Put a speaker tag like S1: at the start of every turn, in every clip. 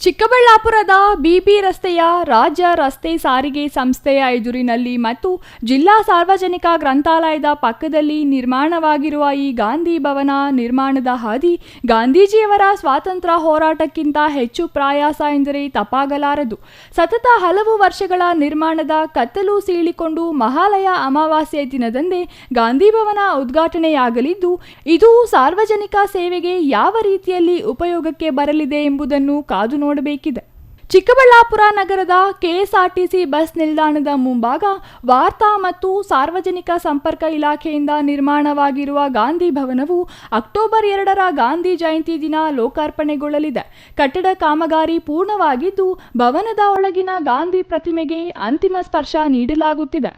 S1: ಚಿಕ್ಕಬಳ್ಳಾಪುರದ ಬಿಬಿ ರಸ್ತೆಯ ರಾಜ್ಯ ರಸ್ತೆ ಸಾರಿಗೆ ಸಂಸ್ಥೆಯ ಎದುರಿನಲ್ಲಿ ಮತ್ತು ಜಿಲ್ಲಾ ಸಾರ್ವಜನಿಕ ಗ್ರಂಥಾಲಯದ ಪಕ್ಕದಲ್ಲಿ ನಿರ್ಮಾಣವಾಗಿರುವ ಈ ಗಾಂಧಿ ಭವನ ನಿರ್ಮಾಣದ ಹಾದಿ ಗಾಂಧೀಜಿಯವರ ಸ್ವಾತಂತ್ರ್ಯ ಹೋರಾಟಕ್ಕಿಂತ ಹೆಚ್ಚು ಪ್ರಯಾಸ ಎಂದರೆ ತಪ್ಪಾಗಲಾರದು. ಸತತ ಹಲವು ವರ್ಷಗಳ ನಿರ್ಮಾಣದ ಕತ್ತಲು ಸೀಳಿಕೊಂಡು ಮಹಾಲಯ ಅಮಾವಾಸ್ಯೆ ದಿನದಂದೇ ಗಾಂಧಿ ಭವನ ಉದ್ಘಾಟನೆಯಾಗಲಿದ್ದು, ಇದು ಸಾರ್ವಜನಿಕ ಸೇವೆಗೆ ಯಾವ ರೀತಿಯಲ್ಲಿ ಉಪಯೋಗಕ್ಕೆ ಬರಲಿದೆ ಎಂಬುದನ್ನು ಕಾದು ನೋಡಬೇಕಿದೆ. ಚಿಕ್ಕಬಳ್ಳಾಪುರ ನಗರದ ಕೆಎಸ್ಆರ್ಟಿಸಿ ಬಸ್ ನಿಲ್ದಾಣದ ಮುಂಭಾಗ ವಾರ್ತಾ ಮತ್ತು ಸಾರ್ವಜನಿಕ ಸಂಪರ್ಕ ಇಲಾಖೆಯಿಂದ ನಿರ್ಮಾಣವಾಗಿರುವ ಗಾಂಧಿ ಭವನವು ಅಕ್ಟೋಬರ್ 2ರ ಗಾಂಧಿ ಜಯಂತಿ ದಿನ ಲೋಕಾರ್ಪಣೆಗೊಳ್ಳಲಿದೆ. ಕಟ್ಟಡ ಕಾಮಗಾರಿ ಪೂರ್ಣವಾಗಿದ್ದು, ಭವನದ ಒಳಗಿನ ಗಾಂಧಿ ಪ್ರತಿಮೆಗೆ ಅಂತಿಮ ಸ್ಪರ್ಶ ನೀಡಲಾಗುತ್ತಿದೆ.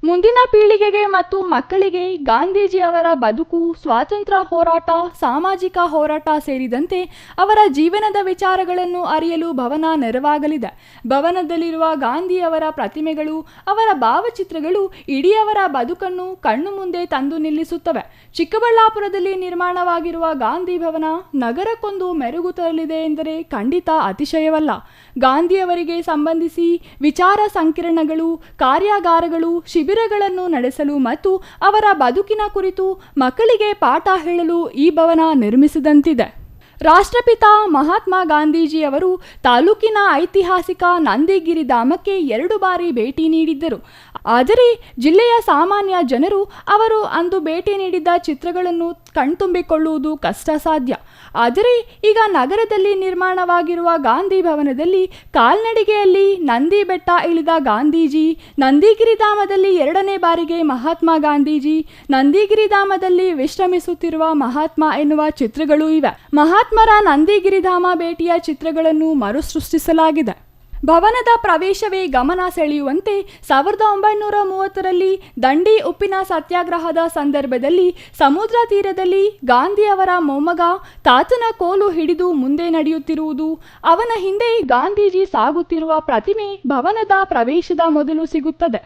S1: ಮುಂದಿನ ಪೀಳಿಗೆಗೆ ಮತ್ತು ಮಕ್ಕಳಿಗೆ ಗಾಂಧೀಜಿಯವರ ಬದುಕು, ಸ್ವಾತಂತ್ರ್ಯ ಹೋರಾಟ, ಸಾಮಾಜಿಕ ಹೋರಾಟ ಸೇರಿದಂತೆ ಅವರ ಜೀವನದ ವಿಚಾರಗಳನ್ನು ಅರಿಯಲು ಭವನ ನೆರವಾಗಲಿದೆ. ಭವನದಲ್ಲಿರುವ ಗಾಂಧಿಯವರ ಪ್ರತಿಮೆಗಳು, ಅವರ ಭಾವಚಿತ್ರಗಳು ಇಡೀ ಅವರ ಬದುಕನ್ನು ಕಣ್ಣು ಮುಂದೆ ತಂದು ನಿಲ್ಲಿಸುತ್ತವೆ. ಚಿಕ್ಕಬಳ್ಳಾಪುರದಲ್ಲಿ ನಿರ್ಮಾಣವಾಗಿರುವ ಗಾಂಧಿ ಭವನ ನಗರಕ್ಕೊಂದು ಮೆರುಗು ತರಲಿದೆ ಎಂದರೆ ಖಂಡಿತ ಅತಿಶಯವಲ್ಲ. ಗಾಂಧಿಯವರಿಗೆ ಸಂಬಂಧಿಸಿ ವಿಚಾರ ಸಂಕಿರಣಗಳು, ಕಾರ್ಯಾಗಾರಗಳು, ಶಿಬಿರಗಳನ್ನು ನಡೆಸಲು ಮತ್ತು ಅವರ ಬದುಕಿನ ಕುರಿತು ಮಕ್ಕಳಿಗೆ ಪಾಠ ಹೇಳಲು ಈ ಭವನ ನಿರ್ಮಿಸಿದಂತಿದೆ. ರಾಷ್ಟ್ರಪಿತ ಮಹಾತ್ಮ ಗಾಂಧೀಜಿಯವರು ತಾಲೂಕಿನ ಐತಿಹಾಸಿಕ ನಂದಿಗಿರಿ ಧಾಮಕ್ಕೆ 2 ಬಾರಿ ಭೇಟಿ ನೀಡಿದ್ದರು. ಆದರೆ ಜಿಲ್ಲೆಯ ಸಾಮಾನ್ಯ ಜನರು ಅವರು ಅಂದು ಭೇಟಿ ನೀಡಿದ್ದ ಚಿತ್ರಗಳನ್ನು ಕಣ್ತುಂಬಿಕೊಳ್ಳುವುದು ಕಷ್ಟ ಸಾಧ್ಯ. ಆದರೆ ಈಗ ನಗರದಲ್ಲಿ ನಿರ್ಮಾಣವಾಗಿರುವ ಗಾಂಧಿ ಭವನದಲ್ಲಿ ಕಾಲ್ನಡಿಗೆಯಲ್ಲಿ ನಂದಿ ಬೆಟ್ಟ ಇಳಿದ ಗಾಂಧೀಜಿ, ನಂದಿಗಿರಿ ಧಾಮದಲ್ಲಿ 2ನೇ ಬಾರಿಗೆ ಮಹಾತ್ಮ ಗಾಂಧೀಜಿ, ನಂದಿಗಿರಿ ಧಾಮದಲ್ಲಿ ವಿಶ್ರಮಿಸುತ್ತಿರುವ ಮಹಾತ್ಮ ಎನ್ನುವ ಚಿತ್ರಗಳು ಇವೆ. ಮಹಾತ್ಮರ ನಂದಿಗಿರಿಧಾಮ ಭೇಟಿಯ ಚಿತ್ರಗಳನ್ನು ಮರುಸೃಷ್ಟಿಸಲಾಗಿದೆ. ಭವನದ ಪ್ರವೇಶವೇ ಗಮನ ಸೆಳೆಯುವಂತೆ 1930ರಲ್ಲಿ ದಂಡಿ ಉಪ್ಪಿನ ಸತ್ಯಾಗ್ರಹದ ಸಂದರ್ಭದಲ್ಲಿ ಸಮುದ್ರ ತೀರದಲ್ಲಿ ಗಾಂಧಿಯವರ ಮೊಮ್ಮಗ ತಾತನ ಕೋಲು ಹಿಡಿದು ಮುಂದೆ ನಡೆಯುತ್ತಿರುವುದು, ಅವನ ಹಿಂದೆ ಗಾಂಧೀಜಿ ಸಾಗುತ್ತಿರುವ ಪ್ರತಿಮೆ ಭವನದ ಪ್ರವೇಶದ ಮೊದಲು ಸಿಗುತ್ತದೆ.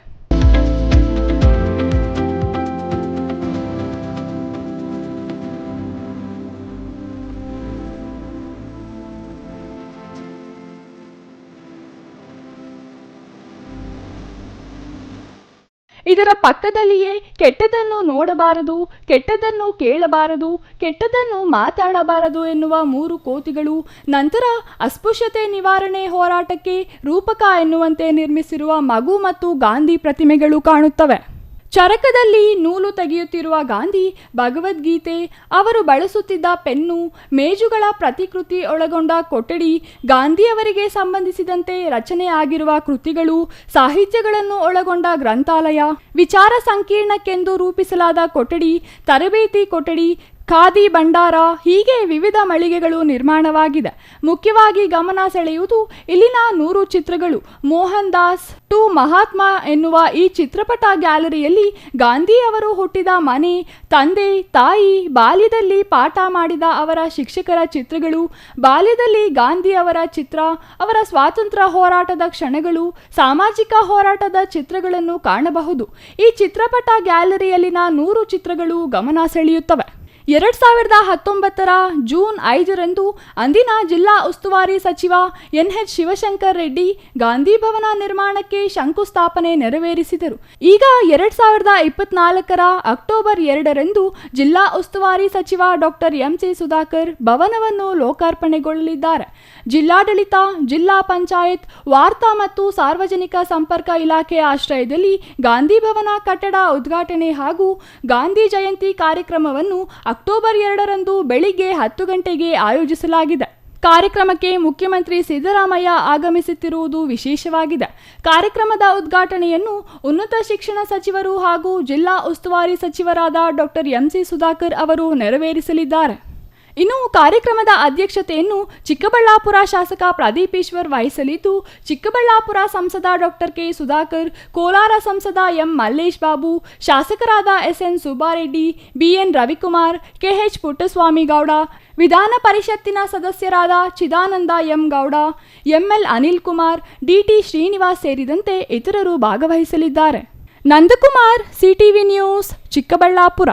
S1: ಇದರ ಪಕ್ಕದಲ್ಲಿಯೇ ಕೆಟ್ಟದನ್ನು ನೋಡಬಾರದು, ಕೆಟ್ಟದನ್ನು ಕೇಳಬಾರದು, ಕೆಟ್ಟದನ್ನು ಮಾತಾಡಬಾರದು ಎನ್ನುವ 3 ಕೋತಿಗಳು, ನಂತರ ಅಸ್ಪೃಶ್ಯತೆ ನಿವಾರಣೆ ಹೋರಾಟಕ್ಕೆ ರೂಪಕ ಎನ್ನುವಂತೆ ನಿರ್ಮಿಸಿರುವ ಮಗು ಮತ್ತು ಗಾಂಧಿ ಪ್ರತಿಮೆಗಳು ಕಾಣುತ್ತವೆ. ಚರಕದಲ್ಲಿ ನೂಲು ತೆಗೆಯುತ್ತಿರುವ ಗಾಂಧಿ, ಭಗವದ್ಗೀತೆ, ಅವರು ಬಳಸುತ್ತಿದ್ದ ಪೆನ್ನು, ಮೇಜುಗಳ ಪ್ರತಿಕೃತಿ ಒಳಗೊಂಡ ಕೊಠಡಿ, ಗಾಂಧಿಯವರಿಗೆ ಸಂಬಂಧಿಸಿದಂತೆ ರಚನೆ ಆಗಿರುವ ಕೃತಿಗಳು, ಸಾಹಿತ್ಯಗಳನ್ನು ಒಳಗೊಂಡ ಗ್ರಂಥಾಲಯ, ವಿಚಾರ ಸಂಕಿರಣಕ್ಕೆಂದು ರೂಪಿಸಲಾದ ಕೊಠಡಿ, ತರಬೇತಿ ಕೊಠಡಿ, ಖಾದಿ ಭಂಡಾರ, ಹೀಗೆ ವಿವಿಧ ಮಳಿಗೆಗಳು ನಿರ್ಮಾಣವಾಗಿದೆ. ಮುಖ್ಯವಾಗಿ ಗಮನ ಸೆಳೆಯುವುದು ಇಲ್ಲಿನ 100 ಚಿತ್ರಗಳು. ಮೋಹನ್ ದಾಸ್ ಟು ಮಹಾತ್ಮ ಎನ್ನುವ ಈ ಚಿತ್ರಪಟ ಗ್ಯಾಲರಿಯಲ್ಲಿ ಗಾಂಧಿಯವರು ಹುಟ್ಟಿದ ಮನೆ, ತಂದೆ, ತಾಯಿ, ಬಾಲ್ಯದಲ್ಲಿ ಪಾಠ ಮಾಡಿದ ಅವರ ಶಿಕ್ಷಕರ ಚಿತ್ರಗಳು, ಬಾಲ್ಯದಲ್ಲಿ ಗಾಂಧಿಯವರ ಚಿತ್ರ, ಅವರ ಸ್ವಾತಂತ್ರ್ಯ ಹೋರಾಟದ ಕ್ಷಣಗಳು, ಸಾಮಾಜಿಕ ಹೋರಾಟದ ಚಿತ್ರಗಳನ್ನು ಕಾಣಬಹುದು. ಈ ಚಿತ್ರಪಟ ಗ್ಯಾಲರಿಯಲ್ಲಿನ 100 ಚಿತ್ರಗಳು ಗಮನ ಸೆಳೆಯುತ್ತವೆ. 2019ರ ಜೂನ್ 5ರಂದು ಅಂದಿನ ಜಿಲ್ಲಾ ಉಸ್ತುವಾರಿ ಸಚಿವ ಎನ್ಎಚ್ ಶಿವಶಂಕರ್ ರೆಡ್ಡಿ ಗಾಂಧಿ ಭವನ ನಿರ್ಮಾಣಕ್ಕೆ ಶಂಕುಸ್ಥಾಪನೆ ನೆರವೇರಿಸಿದರು. ಈಗ 2024ರ ಅಕ್ಟೋಬರ್ 2ರಂದು ಜಿಲ್ಲಾ ಉಸ್ತುವಾರಿ ಸಚಿವ ಡಾಕ್ಟರ್ ಎಂಸಿ ಸುಧಾಕರ್ ಭವನವನ್ನು ಲೋಕಾರ್ಪಣೆಗೊಳ್ಳಲಿದ್ದಾರೆ. ಜಿಲ್ಲಾಡಳಿತ, ಜಿಲ್ಲಾ ಪಂಚಾಯತ್, ವಾರ್ತಾ ಮತ್ತು ಸಾರ್ವಜನಿಕ ಸಂಪರ್ಕ ಇಲಾಖೆಯ ಆಶ್ರಯದಲ್ಲಿ ಗಾಂಧಿ ಭವನ ಕಟ್ಟಡ ಉದ್ಘಾಟನೆ ಹಾಗೂ ಗಾಂಧಿ ಜಯಂತಿ ಕಾರ್ಯಕ್ರಮವನ್ನು ಅಕ್ಟೋಬರ್ 2ರಂದು ಬೆಳಿಗ್ಗೆ 10 ಗಂಟೆಗೆ ಆಯೋಜಿಸಲಾಗಿದೆ. ಕಾರ್ಯಕ್ರಮಕ್ಕೆ ಮುಖ್ಯಮಂತ್ರಿ ಸಿದ್ದರಾಮಯ್ಯ ಆಗಮಿಸುತ್ತಿರುವುದು ವಿಶೇಷವಾಗಿದೆ. ಕಾರ್ಯಕ್ರಮದ ಉದ್ಘಾಟನೆಯನ್ನು ಉನ್ನತ ಶಿಕ್ಷಣ ಸಚಿವರು ಹಾಗೂ ಜಿಲ್ಲಾ ಉಸ್ತುವಾರಿ ಸಚಿವರಾದ ಡಾಕ್ಟರ್ ಎಂಸಿ ಸುಧಾಕರ್ ಅವರು ನೆರವೇರಿಸಲಿದ್ದಾರೆ. ಇನ್ನು ಕಾರ್ಯಕ್ರಮದ ಅಧ್ಯಕ್ಷತೆಯನ್ನು ಚಿಕ್ಕಬಳ್ಳಾಪುರ ಶಾಸಕ ಪ್ರದೀಪ್ ಈಶ್ವರ್ ವಹಿಸಲಿದ್ದು, ಚಿಕ್ಕಬಳ್ಳಾಪುರ ಸಂಸದ ಡಾಕ್ಟರ್ ಕೆ ಸುಧಾಕರ್, ಕೋಲಾರ ಸಂಸದ ಎಂ ಮಲ್ಲೇಶ್ ಬಾಬು, ಶಾಸಕರಾದ SN Subbareddy, BN Ravikumar, KH Puttaswamy Gowda, ವಿಧಾನ ಪರಿಷತ್ತಿನ ಸದಸ್ಯರಾದ Chidananda M Gowda, ML Anil Kumar, DT Srinivas ಸೇರಿದಂತೆ ಇತರರು ಭಾಗವಹಿಸಲಿದ್ದಾರೆ. Nandakumar, CTV news, Chikkaballapur.